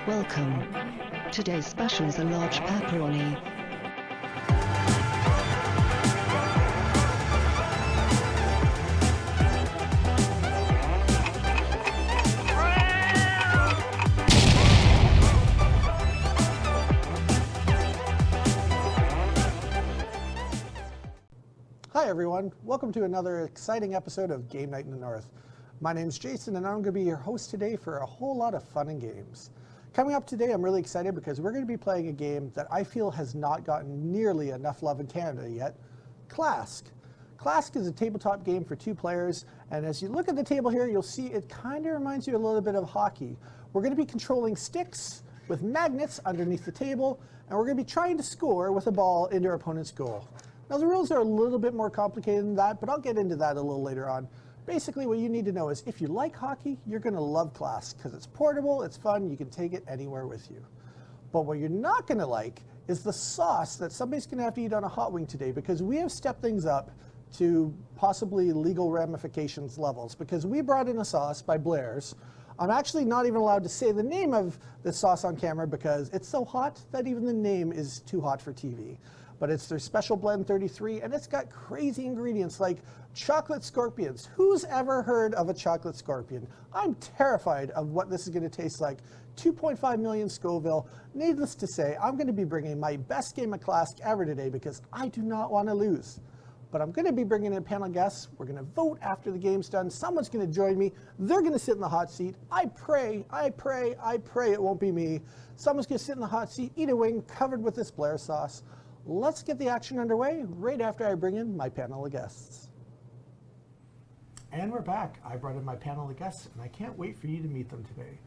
Welcome. Today's special is a large pepperoni. Hi everyone, welcome to another exciting episode of Game Night in the North. My name's Jason and I'm going to be your host today for a whole lot of fun and games. Coming up today, I'm really excited because we're going to be playing a game that I feel has not gotten nearly enough love in Canada yet, KLASK. KLASK is a tabletop game for 2 players, and as you look at the table here, you'll see it kind of reminds you a little bit of hockey. We're going to be controlling sticks with magnets underneath the table, and we're going to be trying to score with a ball into our opponent's goal. Now the rules are a little bit more complicated than that, but I'll get into that a little later on. Basically what you need to know is if you like hockey, you're going to love KLASK because it's portable, it's fun, you can take it anywhere with you. But what you're not going to like is the sauce that somebody's going to have to eat on a hot wing today, because we have stepped things up to possibly legal ramifications levels, because we brought in a sauce by Blair's. I'm actually not even allowed to say the name of the sauce on camera because it's so hot that even the name is too hot for TV. But it's their special blend 33, and it's got crazy ingredients like chocolate scorpions. Who's ever heard of a chocolate scorpion? I'm terrified of what this is going to taste like. 2.5 million Scoville. Needless to say, I'm going to be bringing my best game of KLASK ever today because I do not want to lose. But I'm going to be bringing in panel guests. We're going to vote after the game's done. Someone's going to join me. They're going to sit in the hot seat. I pray it won't be me. Someone's going to sit in the hot seat, eat a wing covered with this Blair sauce. Let's get the action underway right after I bring in my panel of guests. And we're back. I brought in my panel of guests, and I can't wait for you to meet them today.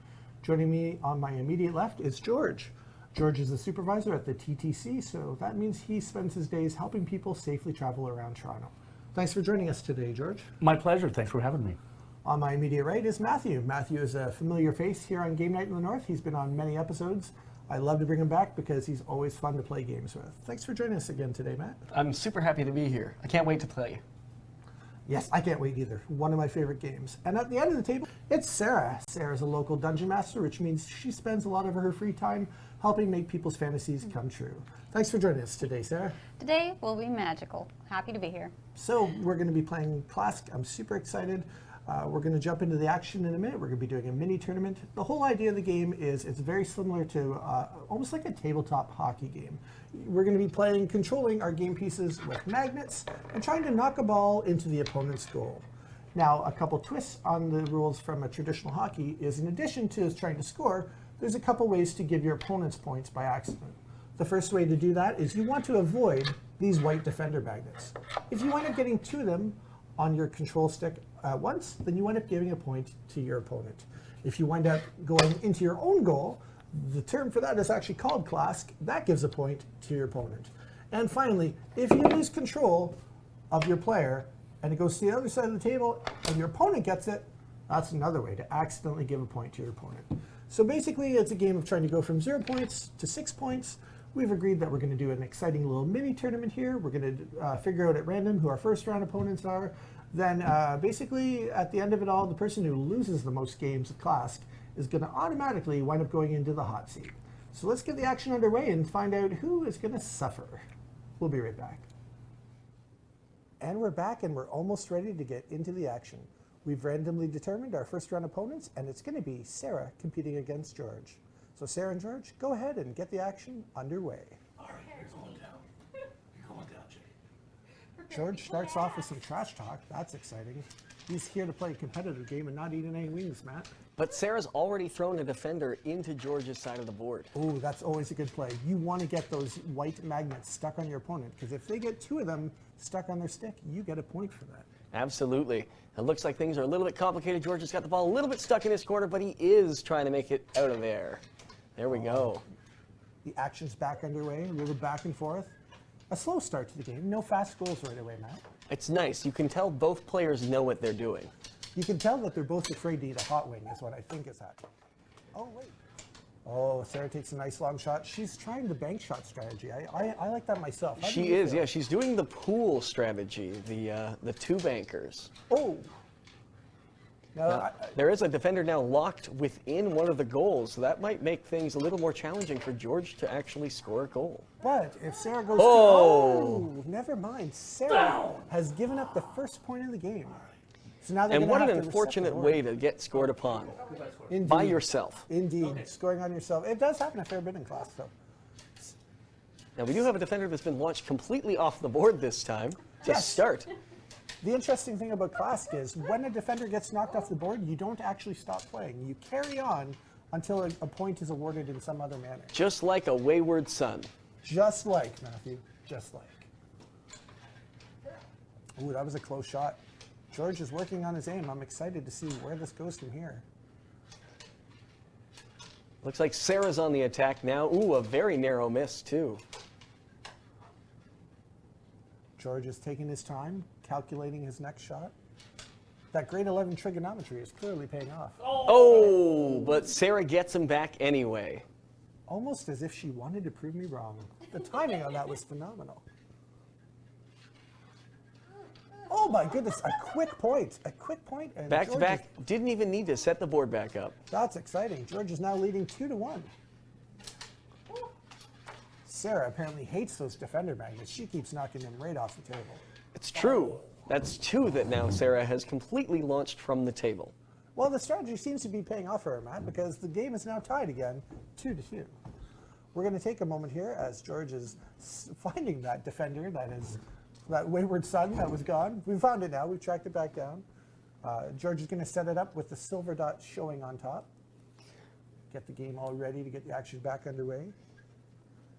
Joining me on my immediate left is George. George is a supervisor at the TTC, so that means he spends his days helping people safely travel around Toronto. Thanks for joining us today, George. My pleasure. Thanks for having me. On my immediate right is Matthew. Matthew is a familiar face here on Game Night in the North. He's been on many episodes. I love to bring him back because he's always fun to play games with. Thanks for joining us again today, Matt. I'm super happy to be here. I can't wait to play. Yes, I can't wait either. One of my favorite games. And at the end of the table, it's Sarah. Sarah's a local dungeon master, which means she spends a lot of her free time helping make people's fantasies come true. Thanks for joining us today, Sarah. Today will be magical. Happy to be here. So we're going to be playing KLASK. I'm super excited. We're going to jump into the action in a minute. We're going to be doing a mini tournament. The whole idea of the game is it's very similar to almost like a tabletop hockey game. We're going to be controlling our game pieces with magnets and trying to knock a ball into the opponent's goal. Now, a couple twists on the rules from a traditional hockey is, in addition to trying to score, there's a couple ways to give your opponents points by accident. The first way to do that is you want to avoid these white defender magnets. If you wind up getting 2 of them on your control stick at once, then you wind up giving a point to your opponent. If you wind up going into your own goal, the term for that is actually called KLASK. That gives a point to your opponent. And finally, if you lose control of your player and it goes to the other side of the table and your opponent gets it, that's another way to accidentally give a point to your opponent. So basically, it's a game of trying to go from 0 points to 6 points. We've agreed that we're going to do an exciting little mini tournament here. We're going to figure out at random who our first round opponents are. Then basically, at the end of it all, the person who loses the most games of KLASK is going to automatically wind up going into the hot seat. So let's get the action underway and find out who is going to suffer. We'll be right back. And we're back, and we're almost ready to get into the action. We've randomly determined our first round opponents, and it's going to be Sarah competing against George. So Sarah and George, go ahead and get the action underway. All right, you're going down. You're going down, Jay. George starts off with some trash talk. That's exciting. He's here to play a competitive game and not eating any wings, Matt. But Sarah's already thrown a defender into George's side of the board. Ooh, that's always a good play. You want to get those white magnets stuck on your opponent, because if they get 2 of them stuck on their stick, you get a point for that. Absolutely. It looks like things are a little bit complicated. George has got the ball a little bit stuck in his corner, but he is trying to make it out of there. There we go. The action's back underway, a little back and forth. A slow start to the game. No fast goals right away, Matt. It's nice. You can tell both players know what they're doing. You can tell that they're both afraid to eat a hot wing is what I think is happening. Oh, wait. Oh, Sarah takes a nice long shot. She's trying the bank shot strategy. I like that myself. She is, yeah. She's doing the pool strategy, the 2 bankers. Oh. No, Now, there is a defender now locked within one of the goals, so that might make things a little more challenging for George to actually score a goal. but if Sarah goes Oh! to... Oh, never mind. Sarah has given up the first point of the game. So now they're And gonna what have an to reset the unfortunate board. way to get scored upon Indeed. by yourself. Indeed. Scoring on yourself. It does happen a fair bit in class, though. Now, we do have a defender that's been launched completely off the board this time to Yes. start. The interesting thing about KLASK is when a defender gets knocked off the board, you don't actually stop playing. You carry on until a point is awarded in some other manner. Just like a wayward son. Just like, Matthew, just like. Ooh, that was a close shot. George is working on his aim. I'm excited to see where this goes from here. Looks like Sarah's on the attack now. Ooh, a very narrow miss, too. George is taking his time, calculating his next shot. That grade 11 trigonometry is clearly paying off. Oh, but Sarah gets him back anyway. Almost as if she wanted to prove me wrong. The timing on that was phenomenal. Oh my goodness, a quick point. A quick point. And Back to George back, didn't even need to set the board back up. That's exciting. George is now leading 2-1. Sarah apparently hates those defender magnets. She keeps knocking them right off the table. It's true. That's two that now Sarah has completely launched from the table. Well, the strategy seems to be paying off for her, Matt, because the game is now tied again, 2-2. We're going to take a moment here as George is finding that defender that wayward son that was gone. We found it now. We've tracked it back down. George is going to set it up with the silver dot showing on top. Get the game all ready to get the action back underway.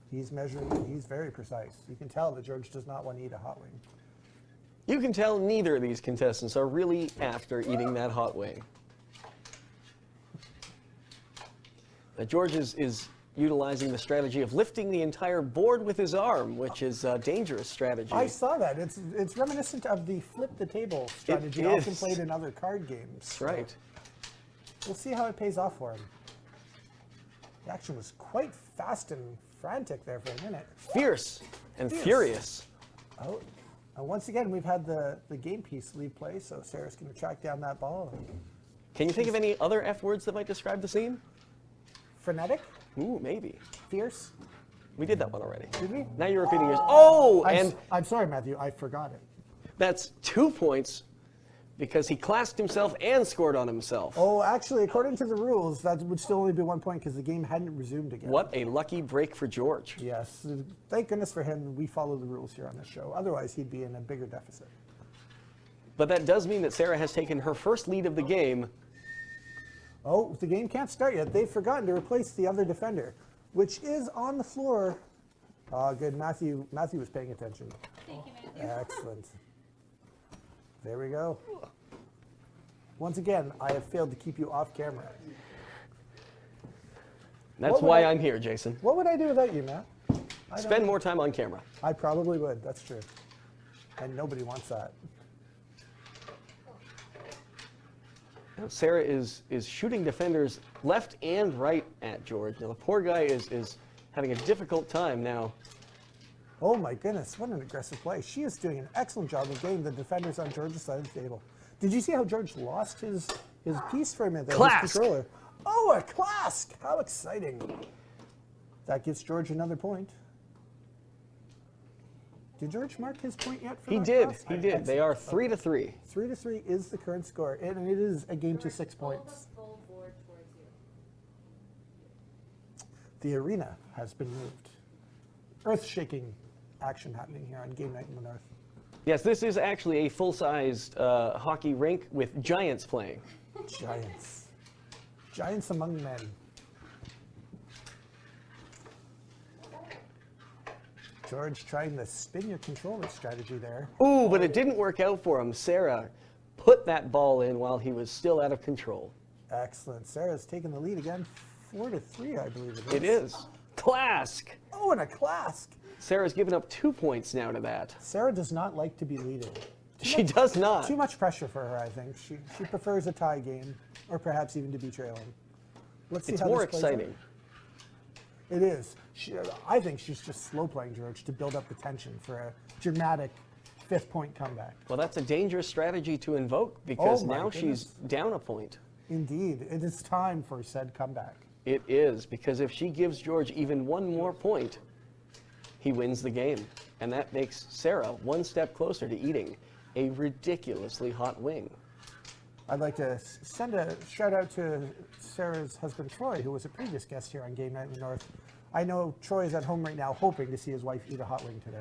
He's measuring. He's very precise. You can tell that George does not want to eat a hot wing. You can tell neither of these contestants are really after eating that hot wing. Now, George is utilizing the strategy of lifting the entire board with his arm, which is a dangerous strategy. I saw that. It's reminiscent of the flip the table strategy often is. played in other card games. That's right. We'll see how it pays off for him. The action was quite fast and frantic there for a minute. Fierce and Fierce. furious. Oh, and once again, we've had the game piece leave play, so Sarah's going to track down that ball. Can you think of any other F words that might describe the scene? Frenetic, Ooh, maybe. fierce. We did that one already. Did we? Now you're repeating yours. Oh, and I'm sorry, Matthew. I forgot it. that's 2 points because he clasked himself and scored on himself. Oh, actually, according to the rules, that would still only be 1 point because the game hadn't resumed again. What a lucky break for George. Yes. Thank goodness for him. We follow the rules here on this show. Otherwise, he'd be in a bigger deficit. But that does mean that Sarah has taken her first lead of the game. Oh, the game can't start yet. They've forgotten to replace the other defender, which is on the floor. Oh, good. Matthew was paying attention. Thank you, Matthew. Excellent. There we go. Once again, I have failed to keep you off camera. That's What would why I- I'm here, Jason. What would I do without you, Matt? I don't Spend know. more time on camera. I probably would. That's true. And nobody wants that. Now, Sarah is shooting defenders left and right at George. Now, the poor guy is having a difficult time now. Oh my goodness, what an aggressive play. She is doing an excellent job of getting the defenders on George's side of the table. Did you see how George lost his piece for a minute there? KLASK. His controller. Oh, a KLASK! How exciting. That gives George another point. Did George mark his point yet for He that did. KLASK? He did. They are 3-3. 3-3 is the current score, and it is a game to 6 points. Full board towards you. The arena has been moved. Earth-shaking action happening here on Game Night in the North. Yes, this is actually a full-sized hockey rink with giants playing. Giants. Giants among men. George trying to spin your controller strategy there. Ooh, but it didn't work out for him. Sarah put that ball in while he was still out of control. Excellent. Sarah's taking the lead again. 4-3, I believe it is. It is. KLASK. Oh, and a KLASK. Sarah's given up 2 points now to that. Sarah does not like to be leading. She does not. Too much pressure for her, I think. She prefers a tie game, or perhaps even to be trailing. Let's see It's how more this plays out. exciting. It is. I think she's just slow playing George to build up the tension for a dramatic 5th point comeback. Well, that's a dangerous strategy to invoke because Oh my now goodness. she's down a point. Indeed, it is time for said comeback. It is, because if she gives George even one more point, he wins the game. And that makes Sarah one step closer to eating a ridiculously hot wing. I'd like to send a shout out to Sarah's husband, Troy, who was a previous guest here on Game Night in the North. I know Troy is at home right now hoping to see his wife eat a hot wing today.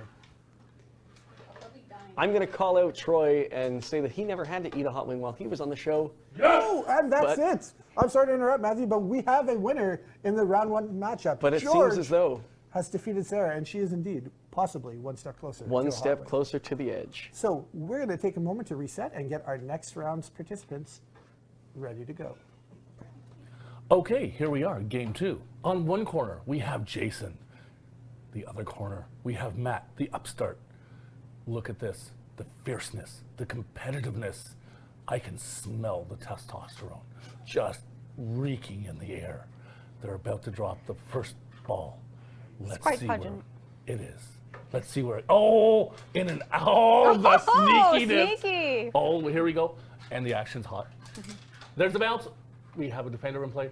I'm going to call out Troy and say that he never had to eat a hot wing while he was on the show. Oh, and that's But- it. I'm sorry to interrupt, Matthew, but we have a winner in the round 1 matchup. But it George seems as though has defeated Sarah, and she is indeed possibly one step closer. to one a hot step wing. closer to the edge. So we're going to take a moment to reset and get our next round's participants ready to go. Okay, here we are, game 2. On one corner, we have Jason. The other corner, we have Matt, the upstart. Look at this, the fierceness, the competitiveness. I can smell the testosterone just reeking in the air. They're about to drop the first ball. Let's quite see pungent. where it is. Let's see where, oh, in and out, oh, the sneakiness. Sneaky. Oh, here we go. And the action's hot. There's the bounce. We have a defender in play.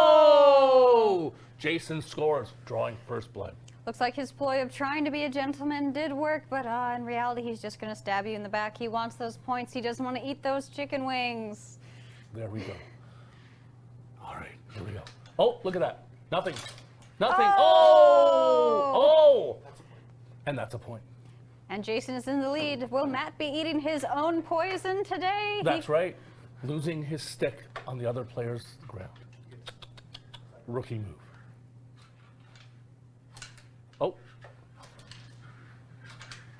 Oh! Jason scores, drawing first blood. Looks like his ploy of trying to be a gentleman did work, but in reality, he's just going to stab you in the back. He wants those points. He doesn't want to eat those chicken wings. There we go. All right, here we go. Oh, look at that. Nothing. Nothing. Oh! Oh! And that's a point. And Jason is in the lead. Will Matt be eating his own poison today? That's right. Losing his stick on the other player's ground. Rookie move. Oh.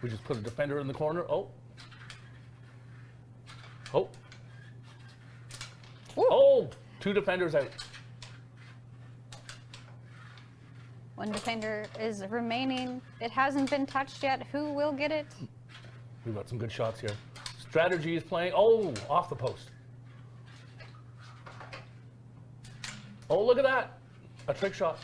We just put a defender in the corner. Oh. Oh. Ooh. Oh, 2 defenders out. One defender is remaining. It hasn't been touched yet. Who will get it? We've got some good shots here. Strategy is playing. Oh, off the post. Oh, look at that. A trick shot.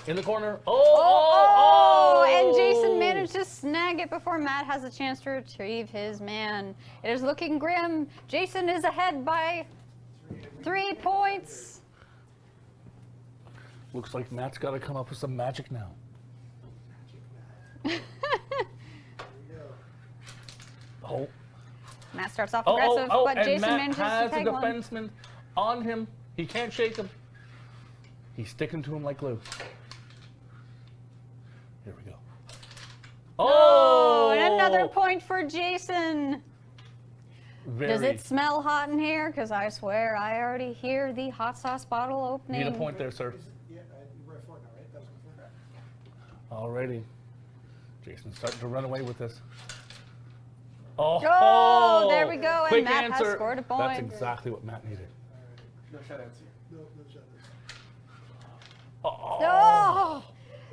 In the corner. Oh, And Jason managed to snag it before Matt has a chance to retrieve his man. It is looking grim. Jason is ahead by 3 points. Looks like Matt's got to come up with some magic now. Oh. Matt starts off aggressive, but and Jason Matt manages to has a peg one. defenseman on him. He can't shake him. He's sticking to him like glue. Here we go. Oh, and another point for Jason. Very. Does it smell hot in here? Because I swear I already hear the hot sauce bottle opening. Need a point there, sir. Yeah, we're at 4 now, right? That was before. Alrighty. Jason's starting to run away with this. Oh, there we go, and Quick Matt has answer. scored a point. That's exactly what Matt needed. No shutouts here. No shutouts. Oh!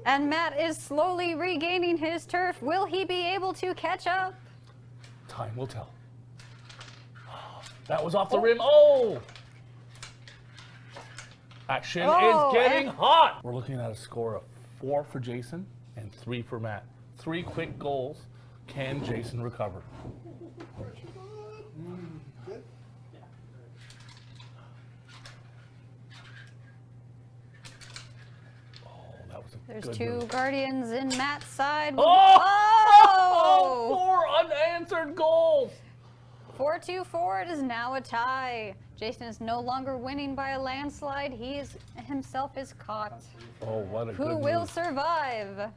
And Matt is slowly regaining his turf. Will he be able to catch up? Time will tell. That was off the rim. Oh! Action Oh, is getting and- hot. We're looking at a score of 4 for Jason and 3 for Matt. 3 quick goals. Can Jason recover? Good. Oh, that was a There's good 2 move. guardians in Matt's side. Oh! 4 unanswered goals. 4-2-4. It is now a tie. Jason is no longer winning by a landslide. He is himself is caught. Oh, what a Who good will move. survive?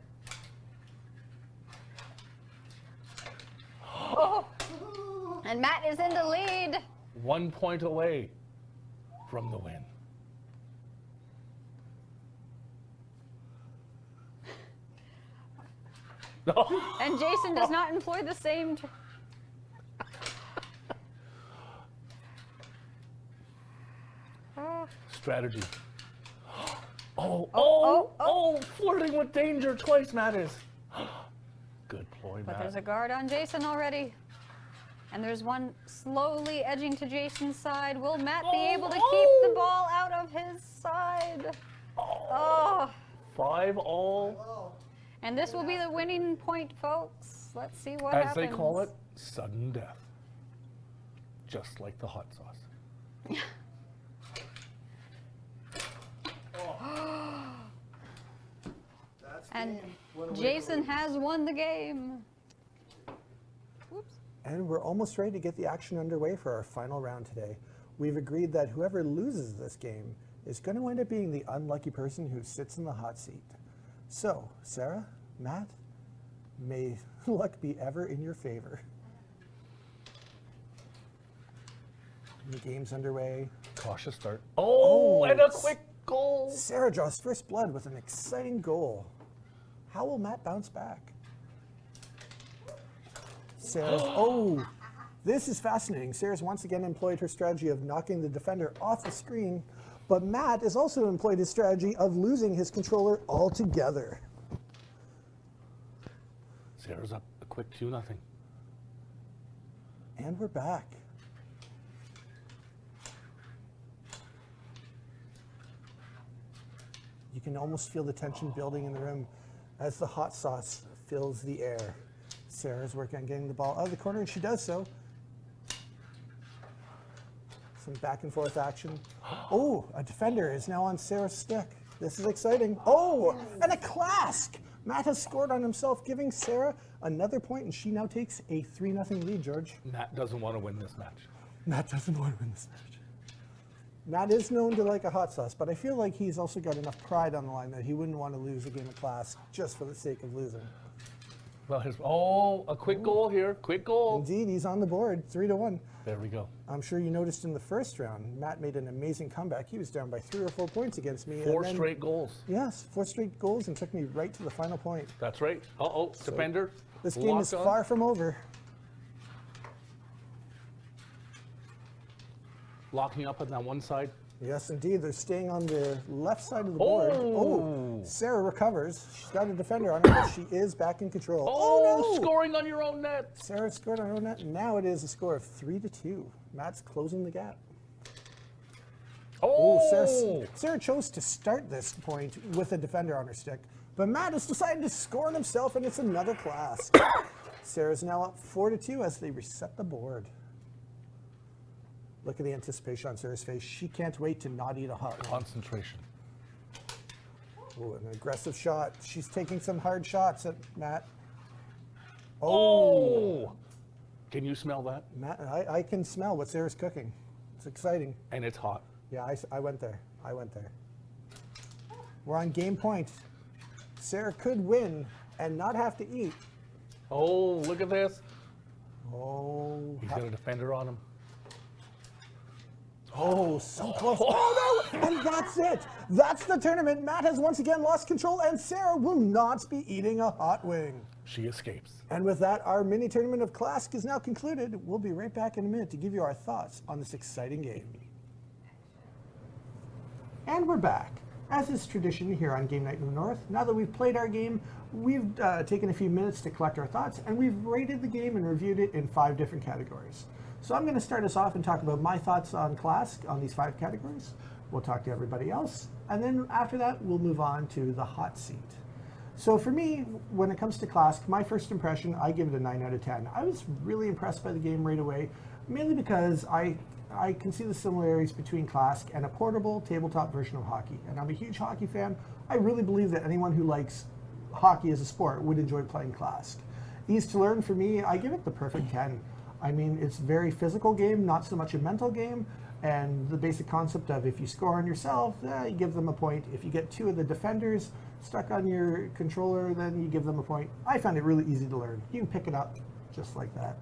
Oh! And Matt is in the lead. 1 point away from the win. And Jason does not employ the same. Strategy. Oh, flirting with danger twice, Matt is. Good ploy, But Matt. there's a guard on Jason already. And there's one slowly edging to Jason's side. Will Matt be able to keep the ball out of his side? Oh. 5 all. And this will be the winning point, folks. Let's see what As happens. they call it, sudden death. Just like the hot sauce. And Jason has won the game. Whoops. And we're almost ready to get the action underway for our final round today. We've agreed that whoever loses this game is going to end up being the unlucky person who sits in the hot seat. So, Sarah, Matt, may luck be ever in your favor. The game's underway. Cautious start. Oh, and a quick goal. Sarah draws first blood with an exciting goal. How will Matt bounce back? Sarah's, oh, this is fascinating. Sarah's once again employed her strategy of knocking the defender off the screen, but Matt has also employed his strategy of losing his controller altogether. Sarah's up a quick 2-0. And we're back. You can almost feel the tension building in the room as the hot sauce fills the air. Sarah's working on getting the ball out of the corner, and she does so. Some back and forth action. Oh, a defender is now on Sarah's stick. This is exciting. Oh, and a KLASK! Matt has scored on himself, giving Sarah another point, and she now takes a 3-0 lead, George. Matt doesn't want to win this match. Matt doesn't want to win this match. Matt is known to like a hot sauce, but I feel like he's also got enough pride on the line that he wouldn't want to lose a game of KLASK just for the sake of losing. Well, a quick goal here. Quick goal. Indeed, he's on the board, 3-1. There we go. I'm sure you noticed in the first round, Matt made an amazing comeback. He was down by 3 or 4 points against me. Four straight goals. Yes, 4 straight goals and took me right to the final point. That's right. Defender. This game is locked on. far from over. Locking up on that one side. Yes, indeed. They're staying on the left side of the board. Oh, Oh. Sarah recovers. She's got a defender on her, but she is back in control. Oh, no! scoring on your own net. Sarah scored on her own net. Now it is a score of 3-2. Matt's closing the gap. Oh, Sarah chose to start this point with a defender on her stick, but Matt has decided to score on himself, and it's another KLASK. Sarah's now up 4-2 as they reset the board. Look at the anticipation on Sarah's face. She can't wait to not eat a hot one. concentration. Oh, an aggressive shot. She's taking some hard shots at Matt. Oh, can you smell that? Matt, I can smell what Sarah's cooking. It's exciting. And it's hot. Yeah, I went there. I went there. We're on game point. Sarah could win and not have to eat. Oh, look at this. Oh, He's got a defender on him. oh, so close. Oh, no! And that's it. That's the tournament. Matt has once again lost control, and Sarah will not be eating a hot wing. She escapes. And with that, our mini tournament of KLASK is now concluded. We'll be right back in a minute to give you our thoughts on this exciting game. And we're back. As is tradition here on Game Night in the North, now that we've played our game, we've taken a few minutes to collect our thoughts, and we've rated the game and reviewed it in 5 different categories. So I'm going to start us off and talk about my thoughts on KLASK on these 5 categories. We'll talk to everybody else, and then after that, we'll move on to the hot seat. So for me, when it comes to KLASK, my first impression, I give it a 9 out of 10. I was really impressed by the game right away, mainly because I can see the similarities between KLASK and a portable tabletop version of hockey. And I'm a huge hockey fan. I really believe that anyone who likes hockey as a sport would enjoy playing KLASK. Ease to learn, for me, I give it the perfect 10. I mean, it's a very physical game, not so much a mental game. And the basic concept of if you score on yourself, you give them a point. If you get 2 of the defenders stuck on your controller, then you give them a point. I found it really easy to learn. You can pick it up just like that.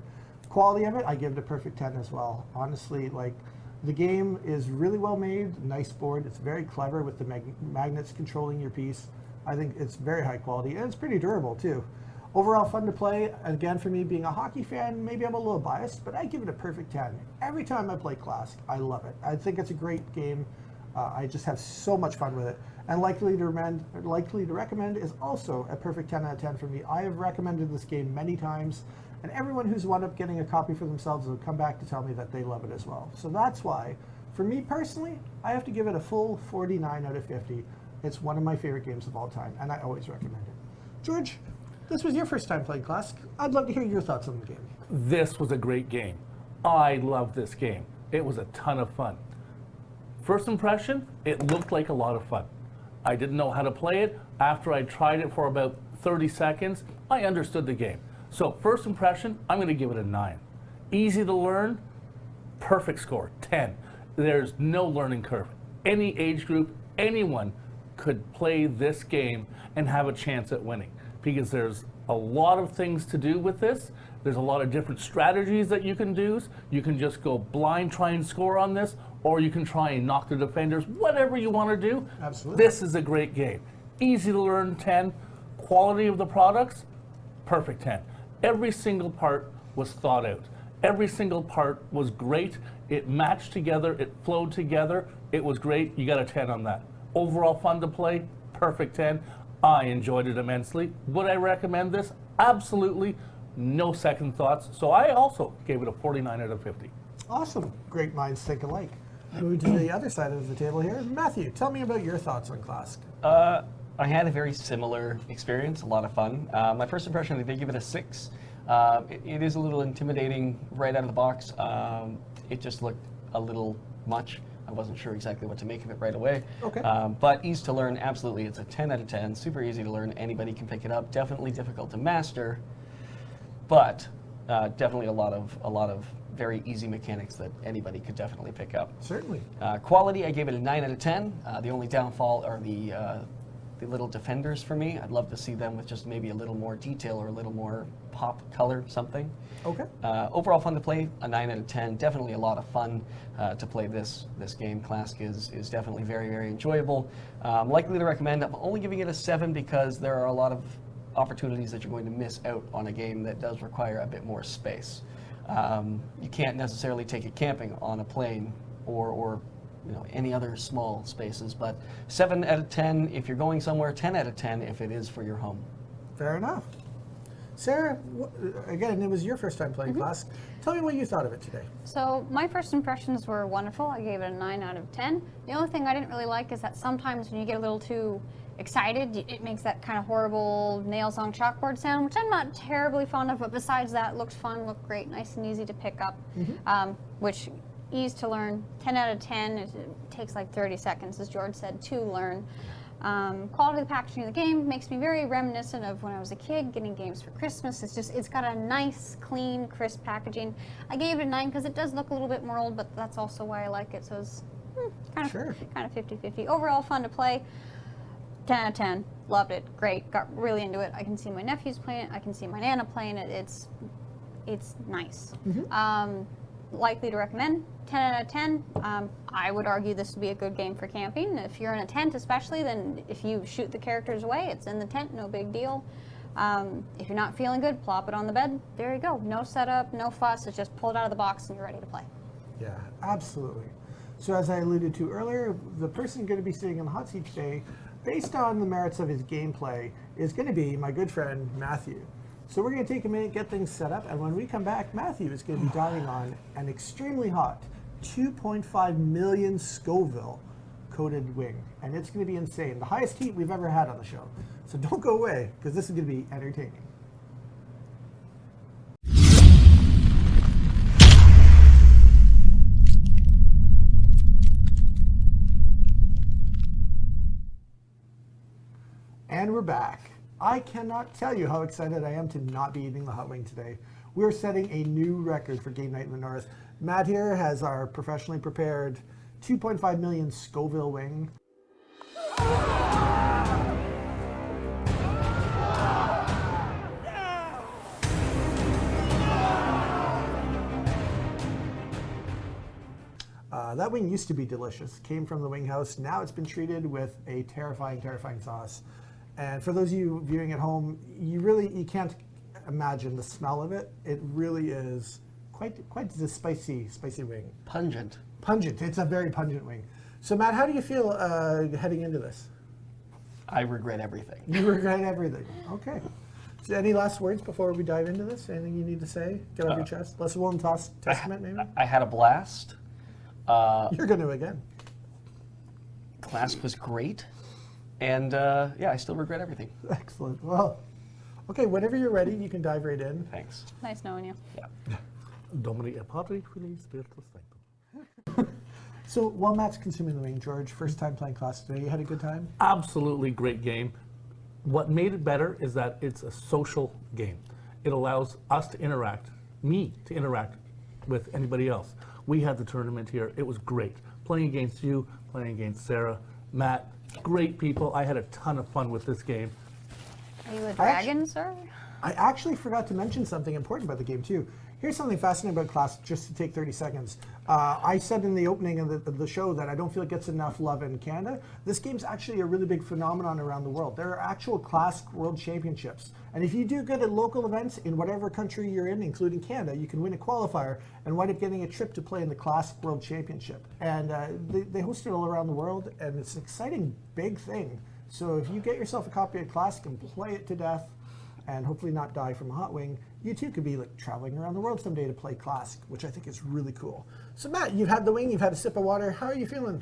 Quality of it, I give it a perfect 10 as well. Honestly, like, the game is really well made, nice board. It's very clever with the magnets controlling your piece. I think it's very high quality, and it's pretty durable too. Overall fun to play. Again, for me being a hockey fan, maybe I'm a little biased, but I give it a perfect 10. Every time I play KLASK, I love it. I think it's a great game. I just have so much fun with it. And likely to recommend is also a perfect 10 out of 10 for me. I have recommended this game many times, and everyone who's wound up getting a copy for themselves will come back to tell me that they love it as well. So that's why, for me personally, I have to give it a full 49 out of 50. It's one of my favorite games of all time, and I always recommend it. George, this was your first time playing KLASK. I'd love to hear your thoughts on the game. This was a great game. I love this game. It was a ton of fun. First impression, it looked like a lot of fun. I didn't know how to play it. After I tried it for about 30 seconds, I understood the game. So first impression, I'm going to give it a 9. Easy to learn, perfect score, 10. There's no learning curve. Any age group, anyone could play this game and have a chance at winning, because there's a lot of things to do with this. There's a lot of different strategies that you can do. You can just go blind, try and score on this, or you can try and knock the defenders, whatever you want to do. Absolutely. This is a great game. Easy to learn, 10. Quality of the products, perfect 10. Every single part was thought out. Every single part was great. It matched together, it flowed together. It was great. You got a 10 on that. Overall fun to play, perfect 10. I enjoyed it immensely. Would I recommend this? Absolutely. No second thoughts. So I also gave it a 49 out of 50. Awesome. Great minds think alike. Moving to the other side of the table here. Matthew, tell me about your thoughts on KLASK. I had a very similar experience, a lot of fun. My first impression, I did give it a 6. It is a little intimidating right out of the box. It just looked a little much. I wasn't sure exactly what to make of it right away. Okay. But easy to learn, absolutely. It's a 10 out of 10. Super easy to learn. Anybody can pick it up. Definitely difficult to master, but definitely a lot of very easy mechanics that anybody could definitely pick up. Certainly. Quality, I gave it a 9 out of 10. The only downfall are the little defenders for me. I'd love to see them with just maybe a little more detail or a little more pop color, something. Okay. Overall fun to play, a 9 out of 10. Definitely a lot of fun to play this game. KLASK is definitely very, very enjoyable. Likely to recommend. I'm only giving it a 7 because there are a lot of opportunities that you're going to miss out on a game that does require a bit more space. You can't necessarily take it camping on a plane or any other small spaces, but 7 out of 10 if you're going somewhere, 10 out of 10 if it is for your home. Fair enough. Sarah, again, it was your first time playing KLASK. Tell me what you thought of it today. So my first impressions were wonderful. I gave it a 9 out of 10. The only thing I didn't really like is that sometimes when you get a little too excited, it makes that kind of horrible nails on chalkboard sound, which I'm not terribly fond of, but besides that, it looked fun, looked great, nice and easy to pick up, which ease to learn, 10 out of 10. It takes like 30 seconds, as George said, to learn. Quality of the packaging of the game makes me very reminiscent of when I was a kid getting games for Christmas. It's got a nice, clean, crisp packaging. I gave it a 9 because it does look a little bit more old, but that's also why I like it. So it's kind of 50-50. Overall fun to play. 10 out of 10. Loved it. Great. Got really into it. I can see my nephews playing it. I can see my Nana playing it. It's nice. Likely to recommend. 10 out of 10. I would argue this would be a good game for camping. If you're in a tent especially, then if you shoot the characters away, it's in the tent, no big deal. If you're not feeling good, plop it on the bed. There you go. No setup, no fuss. It's just pull it out of the box and you're ready to play. Yeah, absolutely. So as I alluded to earlier, the person going to be sitting in the hot seat today, based on the merits of his gameplay, is going to be my good friend, Matthew. So we're going to take a minute, get things set up, and when we come back, Matthew is going to be diving on an extremely hot 2.5 million Scoville coated wing, and it's going to be insane. The highest heat we've ever had on the show. So don't go away, because this is going to be entertaining. And we're back. I cannot tell you how excited I am to not be eating the hot wing today. We're setting a new record for Game Night in the North. Matt here has our professionally prepared 2.5 million Scoville wing. That wing used to be delicious. Came from the wing house. Now it's been treated with a terrifying, terrifying sauce. And for those of you viewing at home, you can't imagine the smell of it. It really is quite the spicy wing. Pungent. Pungent. It's a very pungent wing. So Matt, how do you feel heading into this? I regret everything. You regret everything. Okay. So any last words before we dive into this? Anything you need to say? Get off your chest. Let's Will and Testament, maybe? I had a blast. You're going to again. KLASK was great. And yeah, I still regret everything. Excellent. Well, Okay, whenever you're ready, you can dive right in. Thanks. Nice knowing you. Yeah. Domini e Padre, Filii, Spiritus Sanctum. So while Matt's consuming the wing, George, first time playing KLASK today, you had a good time? Absolutely great game. What made it better is that it's a social game. It allows us to interact, me to interact with anybody else. We had the tournament here. It was great. Playing against you, playing against Sarah, Matt, great people. I had a ton of fun with this game. Are you a dragon, sir? I actually forgot to mention something important about the game too. Here's something fascinating about KLASK, just to take 30 seconds. I said in the opening of the show that I don't feel it gets enough love in Canada. This game's actually a really big phenomenon around the world. There are actual KLASK World Championships. And if you do good at local events in whatever country you're in, including Canada, you can win a qualifier and wind up getting a trip to play in the KLASK World Championship. And they host it all around the world, and it's an exciting, big thing. So if you get yourself a copy of KLASK and play it to death, and hopefully not die from a hot wing, you too could be like traveling around the world someday to play KLASK, which I think is really cool. So Matt, you've had the wing, you've had a sip of water. How are you feeling?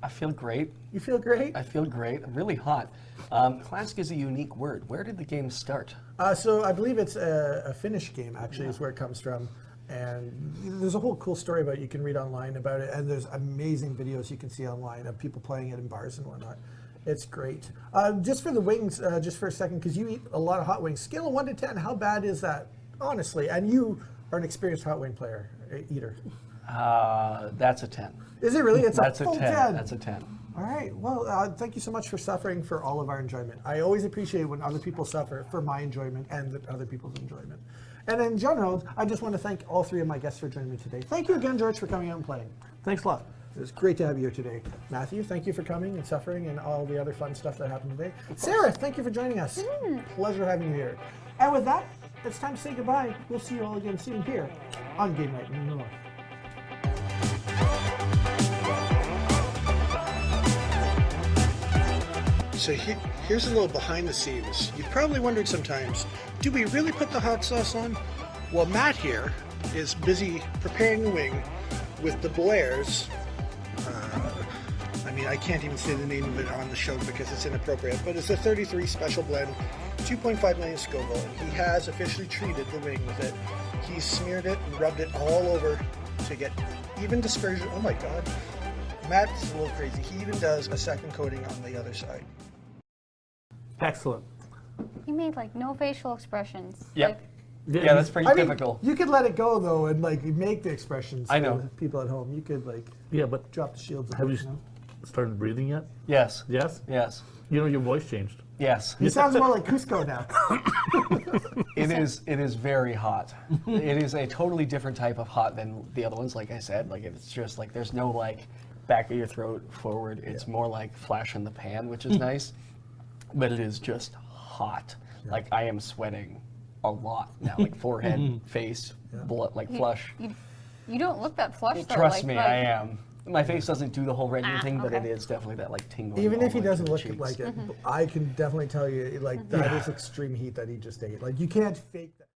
I feel great. You feel great? I feel great. I'm really hot. KLASK is a unique word. Where did the game start? So I believe it's a Finnish game, actually, is where it comes from. And there's a whole cool story about it you can read online about it, and there's amazing videos you can see online of people playing it in bars and whatnot. It's great. Just for the wings, just for a second, because you eat a lot of hot wings. Scale of 1 to 10, how bad is that, honestly? And you are an experienced hot wing player, eater. That's a 10. Is it really? It's That's a full 10. 10. That's a 10. All right. Well, thank you so much for suffering for all of our enjoyment. I always appreciate when other people suffer for my enjoyment and other people's enjoyment. And in general, I just want to thank all three of my guests for joining me today. Thank you again, George, for coming out and playing. Thanks a lot. It was great to have you here today. Matthew, thank you for coming and suffering and all the other fun stuff that happened today. Sarah, thank you for joining us. Pleasure having you here. And with that, it's time to say goodbye. We'll see you all again soon here on Game Night in the North. So here's a little behind the scenes. You've probably wondered sometimes, do we really put the hot sauce on? Well, Matt here is busy preparing the wing with the Blairs. I can't even say the name of it on the show because it's inappropriate, but it's a 33 special blend, 2.5 million Scoville, and he has officially treated the wing with it. He's smeared it and rubbed it all over to get even dispersion. Oh my God. Matt's a little crazy. He even does a second coating on the other side. Excellent. You made like no facial expressions. Yep. Like, Yeah, that's pretty typical. You could let it go though and like make the expressions I know. for the people at home. You could like Yeah, but drop the shields. have you started breathing yet? Yes. Yes? Yes. You know, your voice changed. Yes. He sounds more like Cusco now. It is very hot. It is a totally different type of hot than the other ones, like I said. Like it's just like there's no like back of your throat forward. It's more like flash in the pan, which is nice. But it is just hot. Like I am sweating a lot now, like forehead, face, blood, like flush. you don't look that flushed though. Trust like, me, like, I am. My face doesn't do the whole reddening thing, but it okay. is definitely that like tingling. Even all if he the way doesn't through look the cheeks. like it, I can definitely tell you like that is extreme heat that he just ate. Like you can't fake that.